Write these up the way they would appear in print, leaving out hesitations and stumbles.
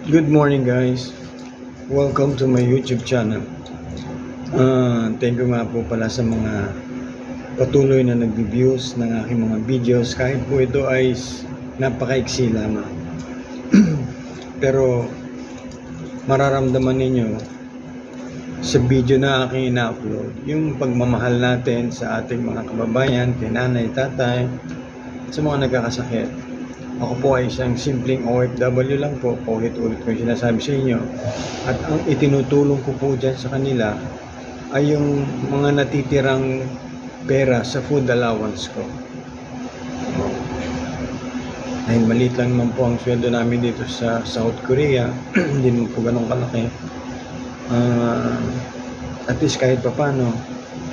Good morning guys. Welcome to my YouTube channel. Thank you nga po pala sa mga patuloy na nagbi-views ng aking mga videos kahit po ito ay napakaiksi lamang. Pero mararamdaman ninyo sa video na aking ina-upload yung pagmamahal natin sa ating mga kababayan, kay nanay, tatay, sa mga nagkakasakit. Ako po ay isang simpleng OFW lang po, paulit-ulit ko yung sinasabi sa inyo. At ang itinutulong ko po dyan sa kanila ay yung mga natitirang pera sa food allowance ko. Dahil maliit lang naman po ang sweldo namin dito sa South Korea, hindi naman po ganun kalaki. At least kahit papano,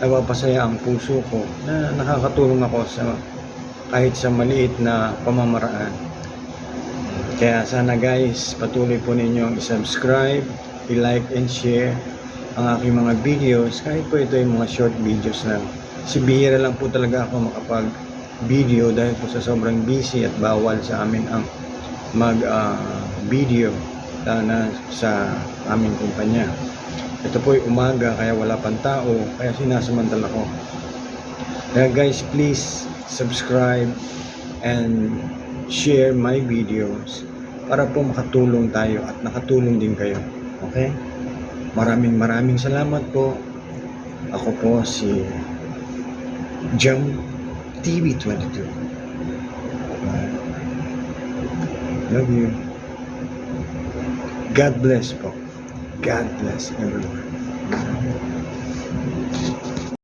napapasaya ang puso ko na nakakatulong ako sa kahit sa maliit na pamamaraan. Kaya sana guys, patuloy po ninyong i-subscribe, i-like and share ang aking mga videos. Kahit po ito yung mga short videos lang. Bihira lang po talaga ako makapag-video dahil po sa sobrang busy at bawal sa amin ang mag-video na sa aming kumpanya. Ito po ay umaga kaya wala pang tao, kaya sinasamantala ko. Kaya guys, please subscribe and share my videos para po makatulong tayo at nakatulong din kayo. Okay? Maraming salamat po. Ako po si Jam TV22. Love you. God bless po. God bless everyone.